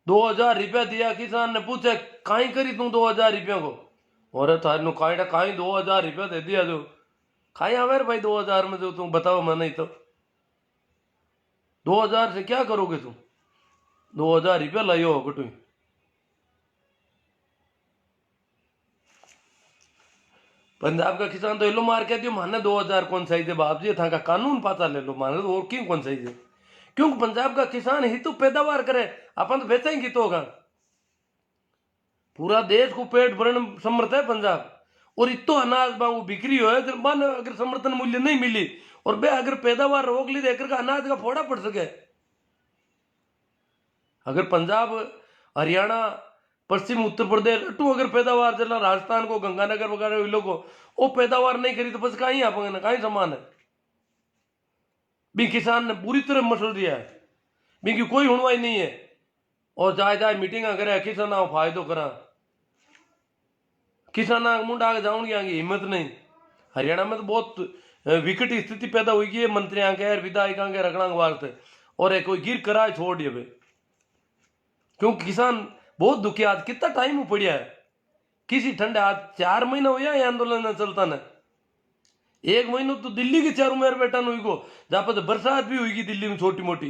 2,000 रुपया दिया, किसान ने पूछे काई करी तू 2,000 रुपया को? और थारू काई 2,000 रुपया दे दिया जो काई आवे रे भाई 2,000 में जो तुम बताओ मैं नहीं तो 2,000 से क्या करोगे तुम? 2,000 रुपया लाइयो हो कटू। पंजाब का किसान तो एलो मार के दियो माने 2,000 कौन सही दे बाप जी, था का कानून पाता ले लो माने तो और क्यों कौन सही दे? क्योंकि पंजाब का किसान ही तो पैदावार करे, अपन तो बेचेंगे तो होगा। पूरा देश को पेट भरण समर्थ है पंजाब, और इतो अनाज बांगू बिक्री हो है मान अगर समर्थन मूल्य नहीं मिली और बे अगर पैदावार रोक ली देकर का अनाज का फोड़ा पड़ सके। अगर पंजाब, हरियाणा, पश्चिम उत्तर प्रदेश अटू अगर पैदावार चला, राजस्थान को, गंगानगर वगैरह इन लोगों वो पैदावार नहीं करी तो बस कहीं आप कहीं समान है। भी किसान ने पूरी तरह मसल दिया है, भी की कोई हुणवाई नहीं है। और जाए जाए मीटिंग करे किसान फायदो करा, किसान मुंडा आगे जाऊंगी आगे हिम्मत नहीं। हरियाणा में तो बहुत विकट स्थिति पैदा हुई है मंत्रियों के विधायक के रखना के वास्ते, और एक कोई गिर कराए छोड़ दिए भाई, क्योंकि किसान बहुत दुखी। आज कितना टाइम पड़िया है किसी ठंडे, आज 4 महीना हुआ है आंदोलन चलता न। 1 महीना तो दिल्ली के चारों मेर बैठा हुई को, जहां पर बरसात भी हुई दिल्ली में छोटी मोटी,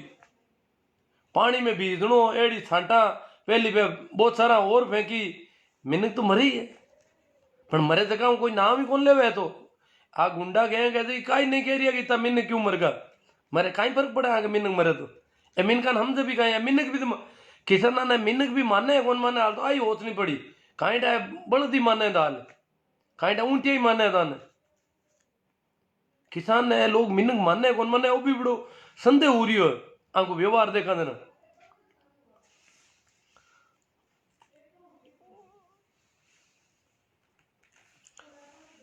पानी में भीजनो एड़ी छांटा पहली पे बहुत सारा और फेंकी, मैंने तो मरी है। पर मरे जगह कोई नाम ही कौन ले तो आ गुंडा गए कहते काई नहीं कह रही है मिन्न क्यों मर गा, मरे काई फर्क पड़ा आगे मिनक मरे तो ए मिनकान हमसे भी कहे मिनक भी तो किसान ने मिनक भी माने कौन माने हाल तो आई होच नहीं पड़ी, काई डा बड़दी माने दाल, काई डा ऊंटिया ही माने दान। किसान ने लोग मिनक माने कौन माने वो भी बड़ो संदेह हो रही हो आंको व्यवहार देखा देना।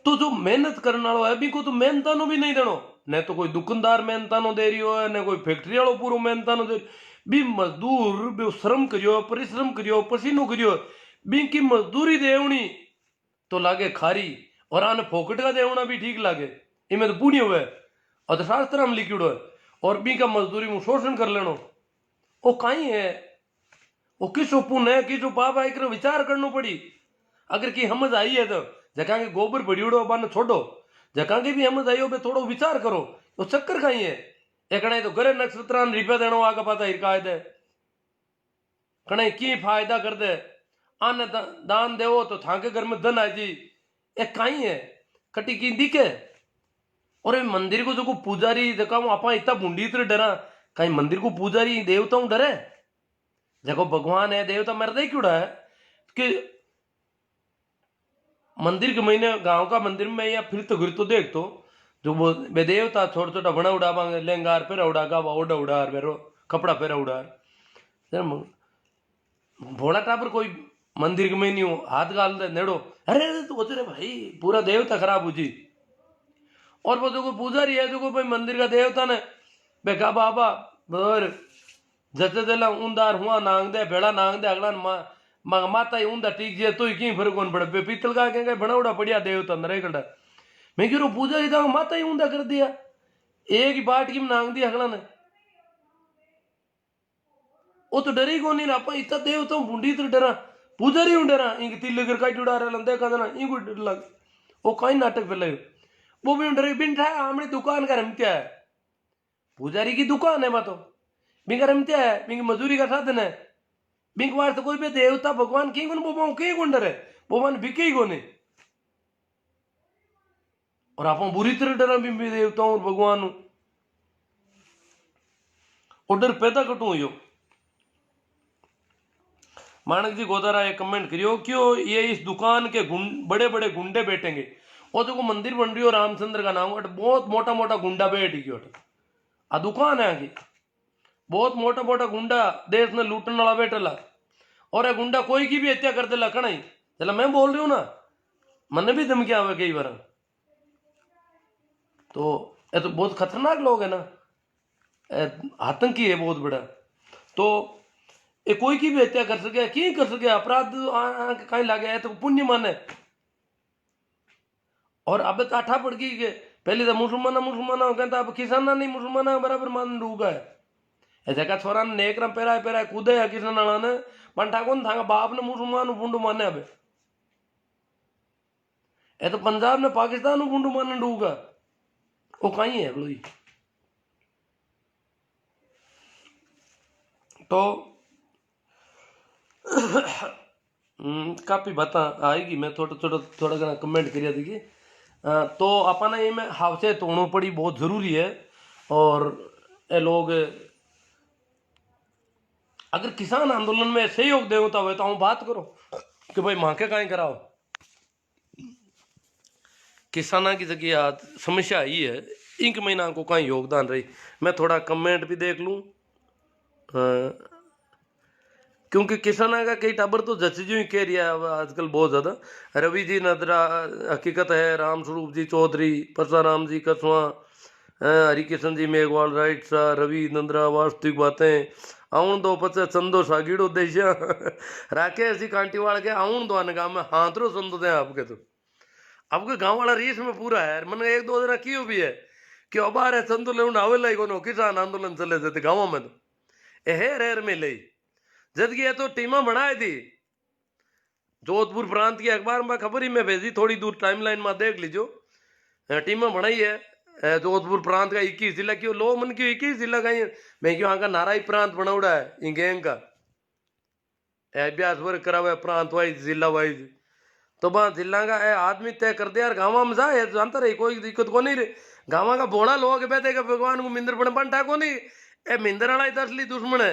तो जो मेहनत करने वालों है भी को तो मेहनतानो भी नहीं देनो, न तो कोई दुकानदार मेहनतानो दे रही हो न कोई फैक्ट्री वालों पूरा मेहनतानो दे, भी मजदूर भी श्रम करियो परिश्रम करियो पसीनो करियो, बी की मजदूरी देवनी तो लागे खारी, और आने फोकट का देवना भी ठीक लागे, इमें तो पुण्य हुए अर्थशास्त्र में लिखिड़ो है। और बी का मजदूरी में शोषण कर लेनो वो कहीं है, वो किसो पुण्य है किसो पाप है, एक विचार करना पड़ी। अगर की समझ आई है तो जगह के गोबर बढ़ियोड़ो बाने छोड़ो, जगह की भी समझ आई हो थोड़ो विचार करो तो चक्कर कहीं है। एक तो घरे नक्षत्र रुपया देनो आगे पाता हिरकाए दे, कणे की फायदा कर दे, आने दान देवो तो थाके घर में धन आ जी, एक कहीं है कटी की दिखे। और मंदिर को जो पुजारी जगह आप इतना बूंदी तरह डरा, कहीं मंदिर को पुजारी देवताओं डरे, जगह भगवान है देवता मेरे दे क्यों है कि मंदिर के महीने गांव का मंदिर में या फिर तो गिर तो देख तो जो वो देवता छोटा छोटा बना उड़ा मांगे लेंगार पेरा उड़ा गावा ओडा उड़ा बेरो कपड़ा पेरा उड़ा, भोला टापर कोई मंदिर के महीने हाथ गाल दे नेड़ो, अरे तो रे भाई पूरा देवता खराब हो जी। और वो जो पुजारी है जो भाई मंदिर का देवता ने बेगा बाबा और जते देला ऊंदार हुआ नांग दे भेड़ा नांग दे अगला माता ही ऊंदा ठीक जे तो की फर्क कौन पड़े पीतल का कहेंगे बनावड़ा बढ़िया देवता नरे कड़ा, मैं कह पूजा ही था माता ही ऊंदा कर दिया, एक ही बाट की नांग दी अगला ने, वो तो डरी को नहीं आप इतना देवता बूंदी तो डरा पुजारी हूं डरा इंक तिल लेकर काट उड़ा रहा लंदे का ना इंको डर लग वो कहीं नाटक फैलाए वो भी डरे बिन था हमने दुकान का रमत्या है, पुजारी की दुकान है मैं तो बिंग रमत्या है बिंग मजदूरी का साधन है, बिंग वार तो कोई भी देवता भगवान की गुण बोबाऊ के गुण डरे भगवान बिके ही कोने। और आप बुरी तरह डरा भी देवताओं और भगवान और डर पैदा कटू हो। मानक जी गोदारा एक कमेंट करियो क्यों ये इस दुकान के बड़े बड़े गुंडे बैठेंगे, और जो मंदिर बन रही हो रामचंद्र का नाम बहुत मोटा मोटा गुंडा बैठ गयो, आ दुकान है आगे बहुत मोटा मोटा गुंडा देश में लूटने वाला बैठला, और ये गुंडा कोई की भी हत्या कर देला कणाई चला मैं बोल रही हूं ना मन भी धमकी आवे कई बार, तो ये तो बहुत खतरनाक लोग है ना, आतंकी है बहुत बड़ा, तो ये कोई की भी हत्या कर सके की कर सके अपराध कहीं लागे है तो पुण्य माने। और अब आठा पड़ गई के पहले तो मुसलमान कहता अब किसान नहीं मुसलमान बराबर मान डूगा है, ऐसा का छोरा ने नेक रम पेरा पेरा कूदे है किसान ने पण ठाकुर थांगा बाप ने मुसलमान बुंडू माने अब ये तो पंजाब ने पाकिस्तान बुंडू माने डूगा वो कहीं है कोई तो काफी बातें आएगी मैं थोड़ा घना कमेंट करिया देखिए तो अपना ये में हावसे तोड़ो पड़ी बहुत जरूरी है और ये लोग अगर किसान आंदोलन में सहयोग देवता हुए तो हम बात करो कि भाई मां के कहीं कराओ किसाना की जगह आज समस्या आई है इंक महीना को कहीं योगदान रही मैं थोड़ा कमेंट भी देख लूं क्योंकि किसाना का कई टाबर तो जचजू ही कह रहा है आजकल बहुत ज्यादा रवि जी नदरा हकीकत है राम स्वरूप जी चौधरी परसाराम जी कसवा हरिकिशन जी मेघवाल राइट सा रवि नंदरा वास्तविक बातें आउन दो पचे चंदो सागीड़ो देशा राकेश जी कांटीवाल के आउन दो गांव में हाथरो चंदो दे आपके तो आपके गांव वाला रीस में पूरा है मैंने एक दो दिन कियो भी है कि अबार है चंदो ले आवेला ही कोनो किसान आंदोलन चले जाते गाँव में तो हेर में ले जबकि ये तो टीमा बनाई थी जोधपुर प्रांत की अखबार में खबर ही मैं भेजी थोड़ी दूर टाइमलाइन में देख लीजिए टीमा बनाई है जोधपुर प्रांत का 21 जिला क्यों लो मन क्यों 21 जिला का मैं क्यों का नाराई प्रांत बनाउड़ा है इन गैंग का अभ्यास वर्क करा हुआ है प्रांत वाइज जिला वाइज तो वहां जिला का आदमी तय कर दिया यार गाँव में जाए जानता रही कोई दिक्कत को नहीं रे गाँव का बोड़ा लोग बैठेगा भगवान को मिंदर बन बनता को नहीं ए मिंदर वाला ही असली दुश्मन है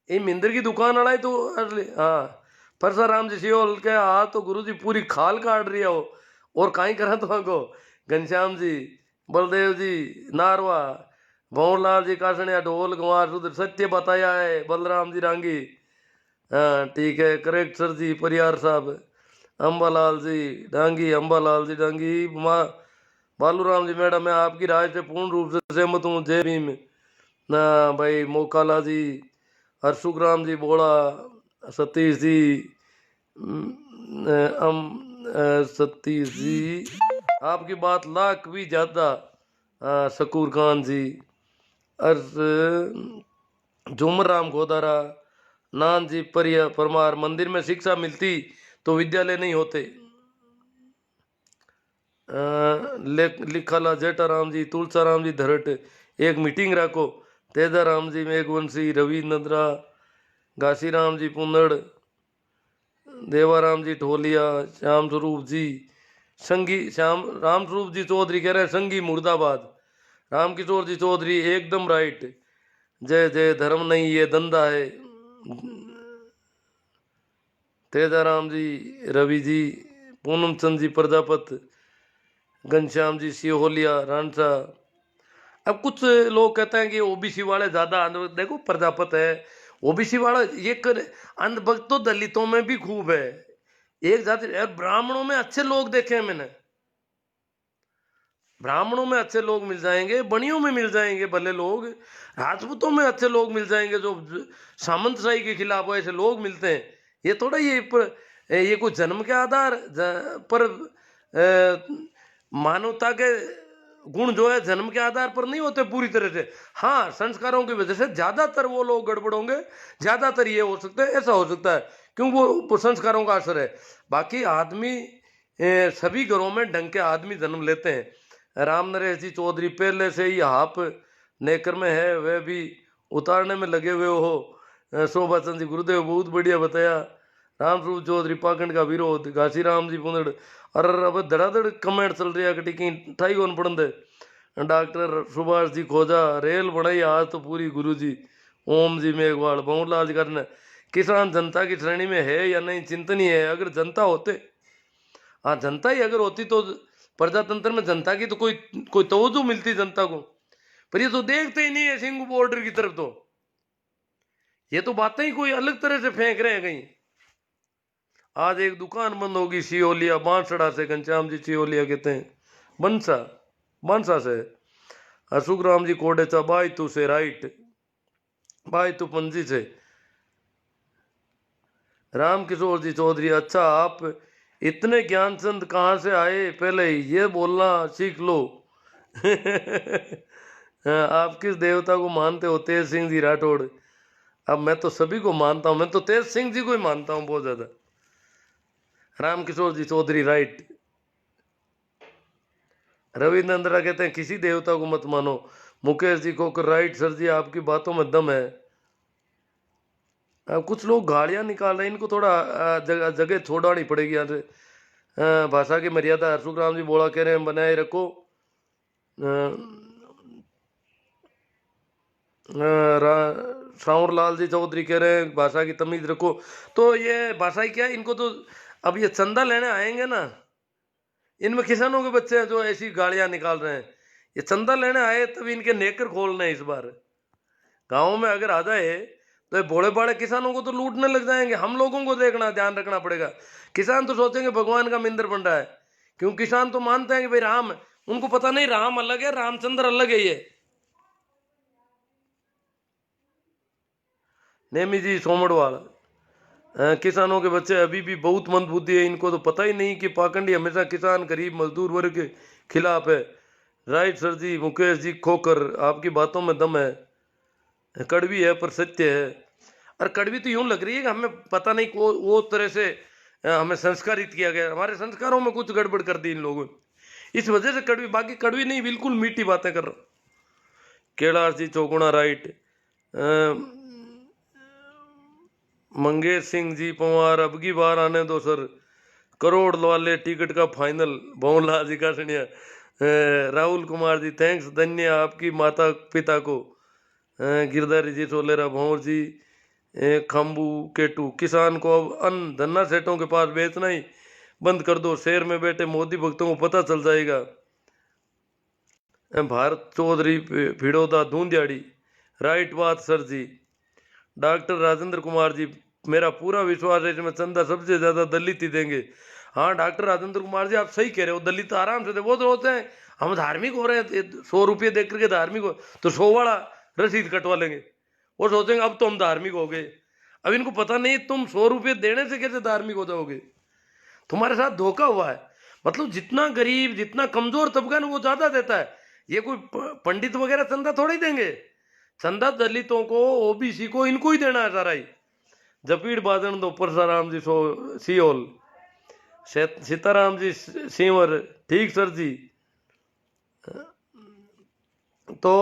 ये मिंदर की दुकान वाला ही तो असली हाँ परसाराम जी सियोल के हाँ तो गुरु जी पूरी खाल काट रही है वो और कहीं करा तो को घनश्याम जी बलदेव जी नारवा भंवरलाल जी कासनिया ढोल गंवार उधर सत्य बताया है बलराम जी रांगी हाँ ठीक है करेक्ट सर जी परियार साहब अम्बालाल जी डांगी अम्बालाल जी डांगी माँ बालूराम जी मैडम मैं आपकी राय से पूर्ण रूप से सहमत हूँ जय भीम ना भाई मोकाला जी हर्षुग्राम जी बोला सतीश जी सतीश जी आपकी बात लाख भी ज्यादा शकूर खान जी झूमर राम गोदारा नान जी परिया परमार मंदिर में शिक्षा मिलती तो विद्यालय नहीं होते लिखाला जेठाराम जी तुलसाराम जी धरट एक मीटिंग रखो तेजाराम जी मेघवंशी रवि नंदरा घासीराम जी पुनड़ देवाराम जी ढोलिया श्याम स्वरूप जी संगी श्याम राम स्वरूप जी चौधरी कह रहे हैं संगी मुर्दाबाद राम किशोर जी चौधरी एकदम राइट जय जय धर्म नहीं ये धंधा है तेजाराम जी रवि जी पूनम चंद जी प्रजापत घनश्याम जी सिहोलिया रानसा अब कुछ लोग कहते हैं कि ओबीसी वाले ज्यादा देखो प्रजापत है ओबीसी वाला ये कर अंधभक्त तो दलितों में भी खूब है एक जाति ब्राह्मणों में अच्छे लोग देखे हैं मैंने ब्राह्मणों में अच्छे लोग मिल जाएंगे बनियों में मिल जाएंगे भले लोग राजपूतों में अच्छे लोग मिल जाएंगे जो सामंतशाही के खिलाफ ऐसे लोग मिलते हैं ये थोड़ा ये कुछ जन्म के आधार पर मानवता के गुण जो है जन्म के आधार पर नहीं होते पूरी तरह से हाँ संस्कारों की वजह से ज्यादातर वो लोग गड़बड़ होंगे ज्यादातर ये हो सकता है ऐसा हो सकता है क्योंकि वो संस्कारों का असर है बाकी आदमी सभी घरों में ढंग के आदमी जन्म लेते हैं राम नरेश जी चौधरी पहले से ही हाफ नेकर में है वह भी उतारने में लगे हुए हो शोभा चंद जी गुरुदेव बहुत बढ़िया बताया राम स्वरूप चौधरी पाखंड का विरोध घासीराम जी पुनड़ अरे अब धड़ाधड़ कमेंट चल रही है कटी ठाई कौन पढ़ दे डॉक्टर सुभाष जी खोजा रेल बनाई आज तो पूरी गुरु जी ओम जी मेघवाल भंवरलाल जी करने किसान जनता की श्रेणी में है या नहीं चिंतनीय है अगर जनता होते हाँ जनता ही अगर होती तो प्रजातंत्र में जनता की तो कोई तवज्जो मिलती जनता को पर ये तो देखते ही नहीं है सिंगू बॉर्डर की तरफ तो ये तो बातें ही कोई अलग तरह से फेंक रहे हैं कहीं आज एक दुकान बंद होगी सियोलिया बांसड़ा से घनश्याम जी सियोलिया कहते हैं बांसा से अशुग्राम जी कोडेचा बाई तू से राइट बाई तू पंजी से राम किशोर जी चौधरी अच्छा आप इतने ज्ञानचंद कहाँ से आए पहले ये बोलना सीख लो आप किस देवता को मानते हो तेज सिंह जी राठौड़ अब मैं तो सभी को मानता हूं, मैं तो तेज सिंह जी को ही मानता हूं बहुत ज्यादा। रामकिशोर जी चौधरी राइट। रविंद्र कहते हैं किसी देवता को मत मानो। मुकेश जी को राइट सर जी, आपकी बातों में दम है। अब कुछ लोग गालियां निकाल रहे हैं, इनको थोड़ा जगह जगह छोड़ानी पड़ेगी यहाँ से। भाषा की मर्यादा हर्षुख राम जी बोला कह रहे हैं बनाए रखो। श्रावण लाल जी चौधरी कह रहे हैं भाषा की तमीज रखो। तो ये भाषा ही क्या है, इनको तो अब ये चंदा लेने आएंगे ना, इनमें किसानों के बच्चे हैं जो ऐसी गालियां निकाल रहे हैं। ये चंदा लेने आए तभी इनके नेकर खोलने इस बार। गाँव में अगर आ जाए तो ये भोले भाले किसानों को तो लूटने लग जाएंगे। हम लोगों को देखना, ध्यान रखना पड़ेगा। किसान तो सोचेंगे भगवान का मिंदर बन रहा है, क्योंकि किसान तो मानते हैं कि भाई राम है। उनको पता नहीं राम अलग है, रामचंद्र अलग है। ये नेमी जी सोमड़वाल, किसानों के बच्चे अभी भी बहुत मंदबुद्धि है, इनको तो पता ही नहीं कि पाखंडी हमेशा किसान गरीब मजदूर वर्ग के खिलाफ है। राइट सर जी। मुकेश जी खोकर, आपकी बातों में दम है, कड़वी है पर सत्य है। और कड़वी तो यूं लग रही है कि हमें पता नहीं वो तरह से हमें संस्कारित किया गया, हमारे संस्कारों में कुछ गड़बड़ कर दी इन लोगों ने, इस वजह से कड़वी। बाकी कड़वी नहीं, बिल्कुल मीठी बातें कर रहा। कैलाश जी चौगुना राइट। मंगेश सिंह जी पवार, अब की बार आने दो सर, करोड़ वाले टिकट का फाइनल, भवनलाल जी का सुनिया। राहुल कुमार जी थैंक्स, धन्य आपकी माता पिता को। गिरधारी जी सोलेरा, भंवर जी खम्बू केटू, किसान को अब अन्न धन्ना सेठों के पास बेचना ही बंद कर दो, शहर में बैठे मोदी भक्तों को पता चल जाएगा। भारत चौधरी भिड़ोदा धूंधियाड़ी, राइट बात सर जी। डॉक्टर राजेंद्र कुमार जी, मेरा पूरा विश्वास है इसमें चंदा सबसे ज्यादा दलित ही देंगे। हाँ डॉक्टर राजेंद्र कुमार जी, आप सही कह रहे हो, दलित आराम से दे। वो तो होते हैं हम धार्मिक हो रहे हैं, 100 रुपये दे करके धार्मिक हो, तो 100 वाला रसीद कटवा लेंगे। वो सोचेंगे अब तो हम धार्मिक हो गए। अब इनको पता नहीं तुम 100 रुपये देने से कैसे धार्मिक हो जाओगे। तुम्हारे साथ धोखा हुआ है। मतलब जितना गरीब, जितना कमजोर तबका ना, वो ज्यादा देता है। ये कोई पंडित वगैरह चंदा थोड़ी देंगे। चंदा दलितों को, ओबीसी को, इनको ही देना है सारा ही। जपीड़ बादन दो परसाराम जी सियोल, सीताराम जी सीवर, ठीक सर जी। तो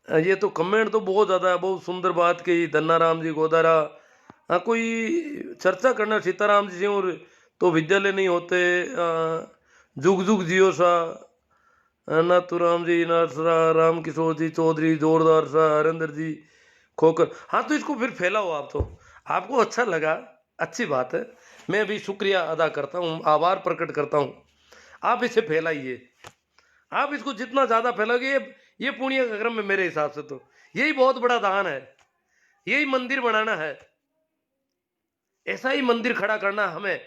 ये तो कमेंट तो बहुत ज्यादा है, बहुत सुंदर बात कही धन्नाराम जी गोदारा। हाँ कोई चर्चा करना, सीताराम जी सिंह तो विद्यालय नहीं होते। जुग जुग जियो सा, नाथुराम जी नाथरा, राम किशोर जी चौधरी जोरदार सा, हरेंद्र जी खोकर। हाँ तो इसको फिर फैलाओ आप, तो आपको अच्छा लगा, अच्छी बात है। मैं भी शुक्रिया अदा करता हूँ, आभार प्रकट करता हूँ। आप इसे फैलाइए, आप इसको जितना ज्यादा फैलोगे ये पुण्य का क्रम है। मेरे हिसाब से तो यही बहुत बड़ा दान है, यही मंदिर बनाना है, ऐसा ही मंदिर खड़ा करना हमें।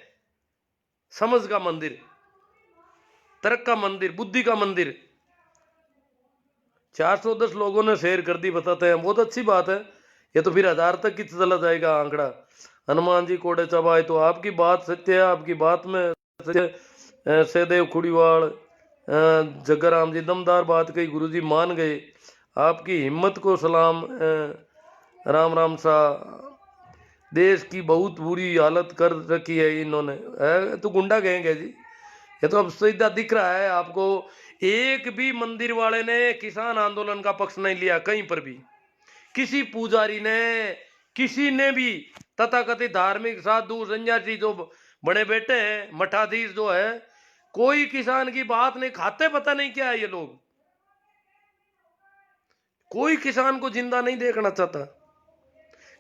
समझ का मंदिर, तर्क का मंदिर, बुद्धि का मंदिर। 410 लोगों ने शेयर कर दी, बताते हैं, बहुत अच्छी बात है। ये तो फिर 1000 तक की चला जाएगा आंकड़ा। हनुमान जी कोड़े चबाए, तो आपकी बात सत्य है, आपकी बात में सत्य। सहदेव खुड़ीवाल, जग्गाराम जी दमदार बात कही, गुरु जी मान गए, आपकी हिम्मत को सलाम। राम राम सा, देश की बहुत बुरी हालत कर रखी है इन्होंने। तो गुंडा कहेंगे जी, ये तो अब सीधा दिख रहा है आपको। एक भी मंदिर वाले ने किसान आंदोलन का पक्ष नहीं लिया कहीं पर भी। किसी पुजारी ने, किसी ने भी, तथाकथित धार्मिक साधु सन्यासी जो बड़े बेटे हैं, मठाधीश जो है, कोई किसान की बात नहीं। खाते पता नहीं क्या है ये लोग। कोई किसान को जिंदा नहीं देखना चाहता।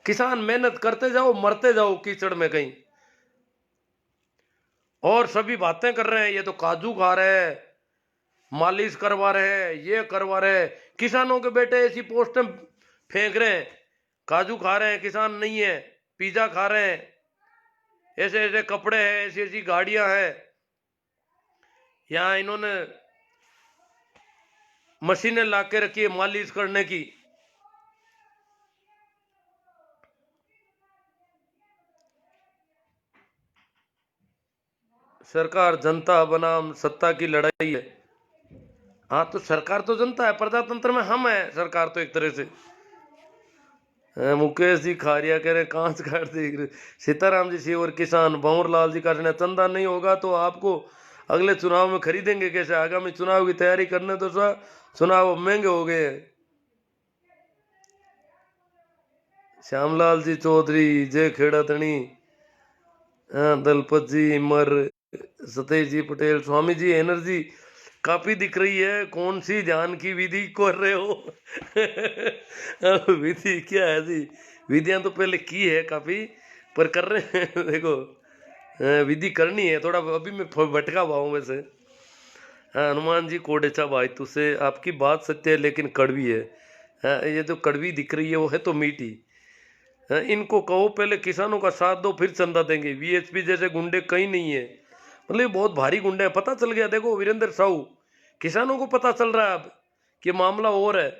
किसान मेहनत करते जाओ, मरते जाओ कीचड़ में कहीं। और सभी बातें कर रहे हैं, ये तो काजू खा रहे हैं, मालिश करवा रहे हैं, ये करवा रहे हैं। किसानों के बेटे ऐसी पोस्टें फेंक रहे हैं, काजू खा रहे हैं, किसान नहीं है, पिज्जा खा रहे हैं, ऐसे ऐसे कपड़े हैं, ऐसी ऐसी गाड़ियां हैं। यहां इन्होंने मशीनें ला के रखी है मालिश करने की। सरकार जनता बनाम सत्ता की लड़ाई है। हाँ तो सरकार तो जनता है, प्रजातंत्र में हम है, सरकार तो एक तरह से। मुकेश जी खारिया कह रहे हैं कांच काट दे। सीताराम जी शिव और किसान भंवर लाल जी का कहना है, चंदा नहीं होगा तो आपको अगले चुनाव में खरीदेंगे कैसे? आगामी चुनाव की तैयारी करने तो सा चुनाव महंगे हो गए हैं। श्यामलाल जी चौधरी जय खेड़ा तणी, दलपत जी इमर, सतेज जी पटेल, स्वामी जी एनर्जी काफी दिख रही है, कौन सी ध्यान की विधि कर रहे हो? विधि क्या है जी? विधियां तो पहले की है काफी, पर कर रहे हैं। देखो विधि करनी है थोड़ा, अभी मैं भटका हुआ हूँ वैसे। हाँ हनुमान जी कोडेचा भाई तुझसे आपकी बात सत्य है लेकिन कड़वी है। हाँ, ये जो कड़वी दिख रही है वो है तो मीठी। हाँ, इनको कहो पहले किसानों का साथ दो फिर चंदा देंगे। वीएचपी जैसे गुंडे कहीं नहीं है, मतलब ये बहुत भारी गुंडे हैं, पता चल गया। देखो वीरेंद्र साहू, किसानों को पता चल रहा है अब कि मामला और है।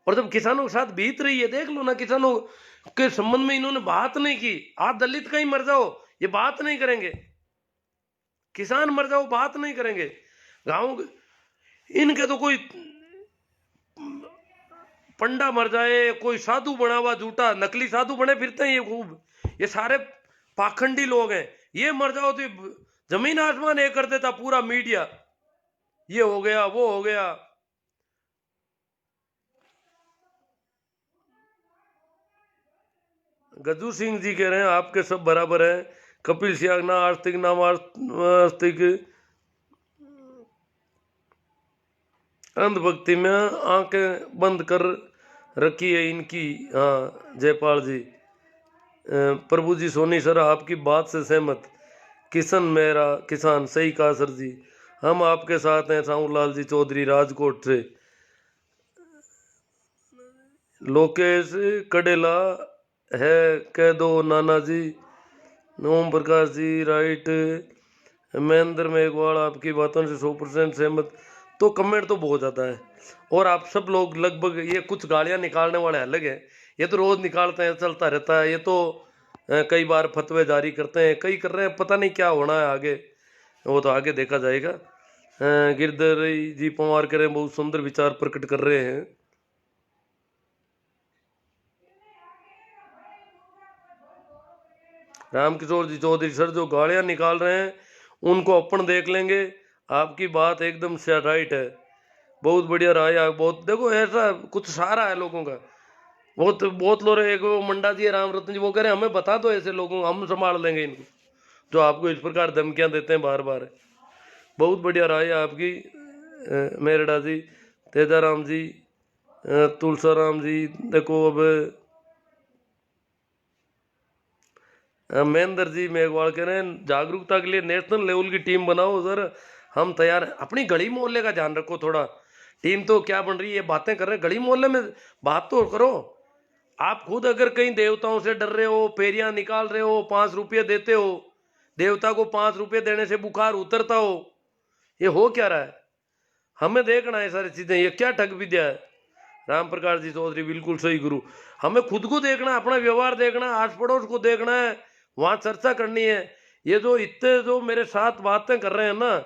और जब किसानों के साथ बीत रही है, देख लो ना, किसानों के संबंध में इन्होंने बात नहीं की। आप दलित कहीं मर जाओ ये बात नहीं करेंगे, किसान मर जाओ बात नहीं करेंगे। गाँव इनके तो कोई पंडा मर जाए, कोई साधु बना हुआ झूठा नकली साधु बने फिरते हैं ये खूब, ये सारे पाखंडी लोग हैं। ये मर जाओ तो जमीन आसमान एक कर देता पूरा मीडिया, ये हो गया वो हो गया। गज्जू सिंह जी कह रहे हैं आपके सब बराबर है, कपिल सियाग ना आस्तिक ना आस्तिक, अंधभक्ति में आंखें बंद कर रखी है इनकी। हाँ जयपाल जी, प्रभु जी सोनी सर आपकी बात से सहमत। किशन मेरा किसान सही कहा सर जी, हम आपके साथ हैं। साहूलाल जी चौधरी राजकोट से, लोकेश कडेला है कह दो नाना जी, ओम प्रकाश जी राइट, महेंद्र मेघवाल आपकी बातों से 100% सहमत। तो कमेंट तो बहुत ज़्यादा है, और आप सब लोग लगभग, ये कुछ गालियाँ निकालने वाले अलग हैं, ये तो रोज़ निकालते हैं चलता रहता है। ये तो कई बार फतवे जारी करते हैं, कई कर रहे हैं, पता नहीं क्या होना है आगे, वो तो आगे देखा जाएगा। गिरधर जी पवार करें बहुत सुंदर विचार प्रकट कर रहे हैं। रामकिशोर जी चौधरी सर जो गालियां निकाल रहे हैं उनको अपन देख लेंगे, आपकी बात एकदम से राइट है, बहुत बढ़िया राय है। बहुत देखो ऐसा कुछ सहारा है लोगों का, बहुत बहुत लोग, एक वो मंडा जी राम रत्न जी वो कह रहे हैं हमें बता दो ऐसे लोगों को, हम संभाल लेंगे इनको, जो आपको इस प्रकार धमकियां देते हैं बार बार। बहुत बढ़िया राय है आपकी मेरडा जी, तेजाराम जी, तुलसाराम जी। देखो अब महेंद्र जी मेघवाल कह रहे हैं जागरूकता के लिए नेशनल लेवल की टीम बनाओ सर, हम तैयार हैं। अपनी गली मोहल्ले का ध्यान रखो थोड़ा, टीम तो क्या बन रही है, बातें कर रहे हैं, गली मोहल्ले में बात तो करो। आप खुद अगर कहीं देवताओं से डर रहे हो, पेरियां निकाल रहे हो, 5 रुपये देते हो, देवता को 5 रुपये देने से बुखार उतरता हो, ये हो क्या रहा है? हमें देखना है सारी चीजें, ये क्या ठग विद्या है। राम प्रकाश जी चौधरी बिल्कुल सही गुरु, हमें खुद को देखना है, अपना व्यवहार देखना है, आस पड़ोस को देखना है, वहां चर्चा करनी है। ये जो इतने जो मेरे साथ बातें कर रहे हैं ना,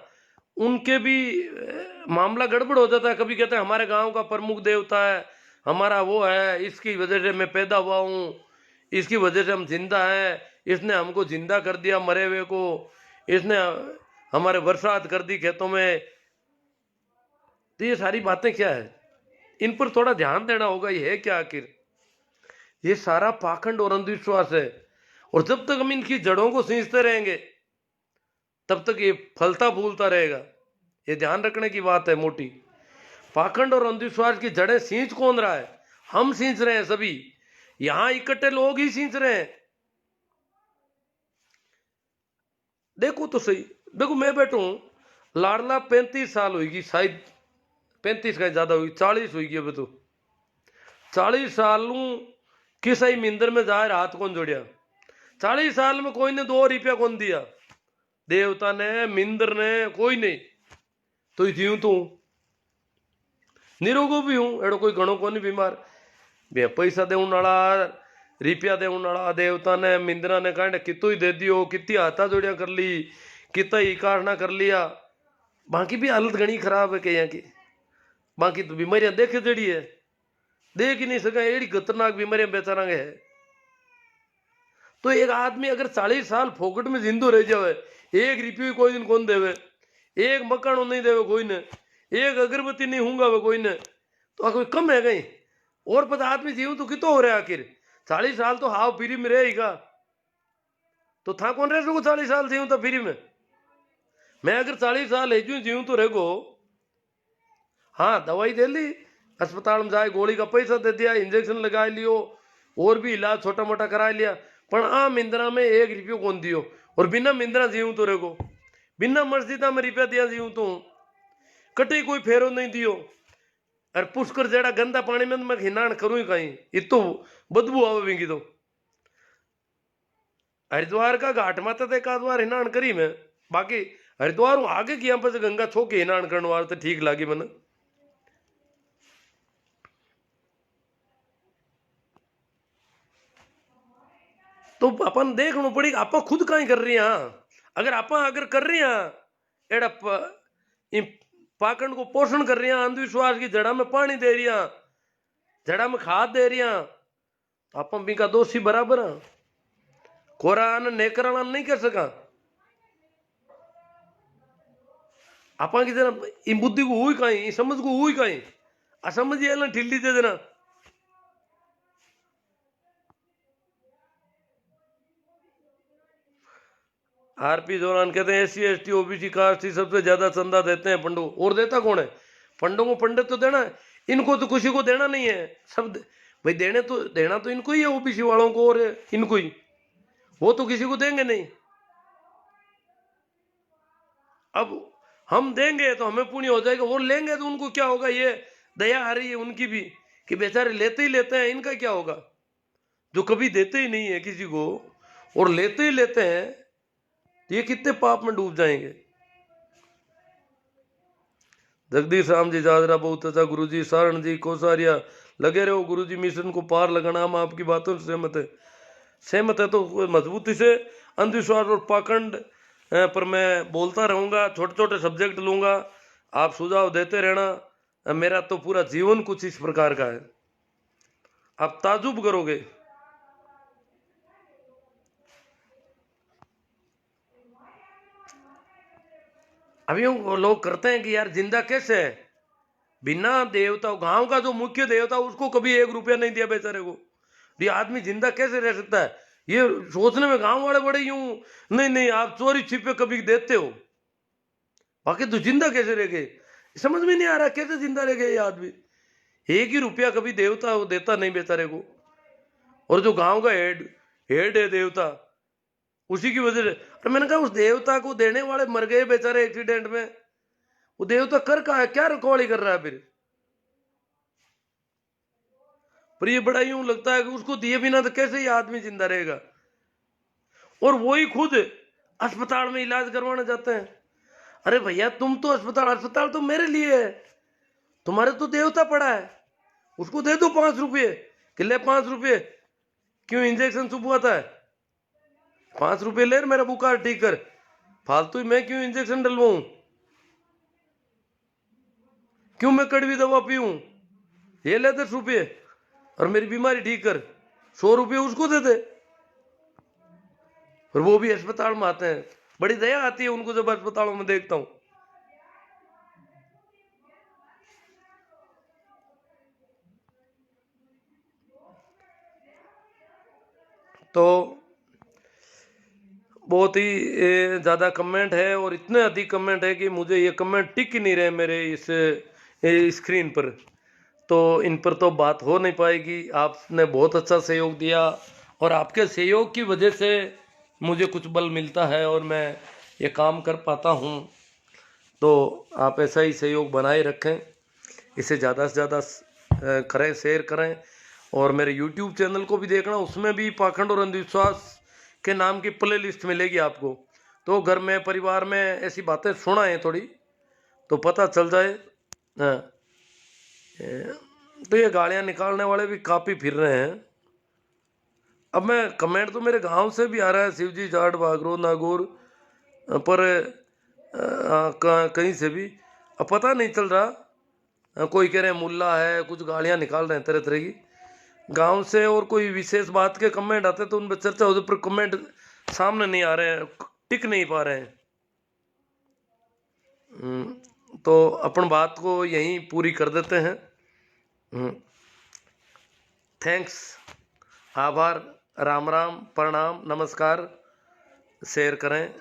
उनके भी मामला गड़बड़ हो जाता है। कभी कहते हैं हमारे गांव का प्रमुख देवता है, हमारा वो है, इसकी वजह से मैं पैदा हुआ हूँ, इसकी वजह से हम जिंदा हैं, इसने हमको जिंदा कर दिया मरे हुए को, इसने हमारे बरसात कर दी खेतों में। तो ये सारी बातें क्या है, इन पर थोड़ा ध्यान देना होगा। ये है क्या आखिर? ये सारा पाखंड और अंधविश्वास है, और जब तक हम इनकी जड़ों को सींचते रहेंगे तब तक ये फलता फूलता रहेगा। ये ध्यान रखने की बात है मोटी। पाखंड और अंधविश्वास की जड़ें सींच कौन रहा है? हम सींच रहे हैं, सभी यहां इकट्ठे लोग ही सींच रहे हैं। देखो तो सही, देखो मैं बैठू हूं, लाडला 35 साल होगी शायद, 35 का ज्यादा होगी, 40 होगी अब तो। 40 साल किसी मिंदर में जाए हाथ कौन जोड़िया? 40 साल में कोई ने 2 रुपया कौन दिया, देवता ने मिंदर ने कोई नहीं। तो जीव तू निरोगो भी हूं, एड़ो कोई घणो को नहीं बीमार। बे पैसा देने वाला, रुपया देने वाला देवता ने मिंदरा ने कहने कितो ही दे दियो, कितनी हाथा जोड़िया कर ली, कितना ही कारना कर लिया। बाकी भी हालत घनी खराब है कहीं की, बाकी तो बीमारियां देखे जड़ी है। देख ही नहीं सका, एड़ी खतरनाक बीमारियां बेचारा है। तो एक आदमी अगर 40 साल फोकट में जिंदो रह जावे, 1 रुपये कोई दिन कौन देवे, एक मकान नहीं देवे कोई ने, एक अगरबत्ती नहीं होंगे वे कोई ने, तो कोई कम है कहीं? और पता आदमी जीव तो कितो हो रहा है आखिर? 40 साल तो हाव फ्री में रहेगा, तो था कौन रह सको 40 साल जीव तो फ्री में? मैं अगर 40 साल है जीव तो रह गो, हाँ दवाई दे ली, अस्पताल में जाए, गोली का पैसा दे दिया, इंजेक्शन लगा लियो, और भी इलाज छोटा मोटा करा लिया, पर आम इंदिरा में 1 रुपये कौन दियो, और बिना मिंद्रा जीव तो रहो, बिना मस्जिदा में रुपया दिया जीव तो कटे कोई फेरो नहीं दियो। और पुष्कर जेड़ा गंदा पानी में मैं हिनान करूँ ही कहीं, इतो बदबू आवेगी। तो हरिद्वार का घाट माता एक आध बार हिनान करी मैं, बाकी हरिद्वार आगे की पर गंगा छो के हिनान करने वाले तो ठीक लगी मैंने। तो अपन देखना पड़ेगा आप खुद कहीं कर रही हैं। अगर आप अगर कर रही हैं एड़ा पाखंड को पोषण कर रही हैं, अंधविश्वास की जड़ा में पानी दे रही हैं, जड़ा में खाद दे रही हैं, तो आप भी का दोषी बराबर है। कोरान नेकराना नहीं कर सका, आप की जरा इन बुद्धि को हुई कहीं, समझ को हुई कहीं, असमझ ये ठिल्ली दे देना। आरपी जोरान कहते हैं SC ST OBC कास्ट सबसे ज्यादा चंदा देते हैं पंडो, और देता कौन है? पंडों को पंडित तो देना है, इनको तो किसी को देना नहीं है। सब भाई देना तो इनको ही है, OBC वालों को और इनको ही, वो तो किसी को देंगे नहीं। अब हम देंगे तो हमें पुण्य हो जाएगा, वो लेंगे तो उनको क्या होगा? ये दया आ रही है उनकी भी कि बेचारे लेते ही लेते हैं, इनका क्या होगा? जो कभी देते ही नहीं है किसी को और लेते ही लेते हैं, तो ये कितने पाप में डूब जाएंगे। जगदीश राम जी जादरा बहुत अच्छा, गुरु जी सारण जी कोसारिया लगे रहो, गुरु जी मिशन को पार लगाना। हम आपकी बातों से सहमत है तो मजबूती से अंधविश्वास और पाखंड पर मैं बोलता रहूंगा, छोटे छोटे सब्जेक्ट लूंगा, आप सुझाव देते रहना। मेरा तो पूरा जीवन कुछ इस प्रकार का है, आप ताजुब करोगे। अभी वो लोग करते हैं कि यार जिंदा कैसे है बिना देवता, गांव का जो मुख्य देवता उसको कभी 1 रुपया नहीं दिया बेचारे को, ये आदमी जिंदा कैसे रह सकता है? ये सोचने में गांव वाले बड़े यूं, नहीं नहीं आप चोरी छिपे कभी देते हो, बाकी तो जिंदा कैसे रह गए? समझ में नहीं आ रहा कैसे जिंदा रह गए ये आदमी। 1 ही रुपया कभी देवता वो देता नहीं बेचारे को, और जो गांव का हेड है देवता, उसी की वजह से। और मैंने कहा उस देवता को देने वाले मर गए बेचारे एक्सीडेंट में, वो देवता कर का है क्या रिकॉर्ड कर रहा है फिर? पर ये बड़ा यूं लगता है कि उसको दिए बिना तो कैसे ये आदमी जिंदा रहेगा, और वही खुद अस्पताल में इलाज करवाने जाते हैं। अरे भैया तुम तो अस्पताल तो मेरे लिए है, तुम्हारे तो देवता पड़ा है, उसको दे दो 5 रुपये, कि ले 5 रुपये, क्यों इंजेक्शन चुभवाता है? 5 रुपये ले मेरा बुखार ठीक कर, फालतू मैं क्यों इंजेक्शन डलवाऊं, क्यों मैं कड़वी दवा पीऊं? ये ले 10 रुपये और मेरी बीमारी ठीक कर, 100 रुपये उसको दे दे। और वो भी अस्पताल में आते हैं, बड़ी दया आती है उनको जब अस्पतालों में देखता हूं। तो बहुत ही ज़्यादा कमेंट है, और इतने अधिक कमेंट है कि मुझे ये कमेंट टिक ही नहीं रहे मेरे इस स्क्रीन पर, तो इन पर तो बात हो नहीं पाएगी। आपने बहुत अच्छा सहयोग दिया, और आपके सहयोग की वजह से मुझे कुछ बल मिलता है और मैं ये काम कर पाता हूँ। तो आप ऐसा ही सहयोग बनाए रखें, इसे ज़्यादा से ज़्यादा करें, शेयर करें, और मेरे YouTube चैनल को भी देखना, उसमें भी पाखंड और अंधविश्वास के नाम की प्ले लिस्ट मिलेगी आपको। तो घर में परिवार में ऐसी बातें सुनाएं थोड़ी, तो पता चल जाए। हाँ, तो ये गालियाँ निकालने वाले भी काफ़ी फिर रहे हैं। अब मैं कमेंट तो मेरे गांव से भी आ रहा है, शिवजी जाट बागरो नागौर, पर कहीं से भी अब पता नहीं चल रहा कोई कह रहे हैं मुल्ला है, कुछ गालियां निकाल रहे हैं तरह तरह की गांव से, और कोई विशेष बात के कमेंट आते तो उन पर चर्चा होती, पर कमेंट सामने नहीं आ रहे हैं, टिक नहीं पा रहे हैं। तो अपन बात को यहीं पूरी कर देते हैं। थैंक्स, आभार, राम राम, प्रणाम, नमस्कार, शेयर करें।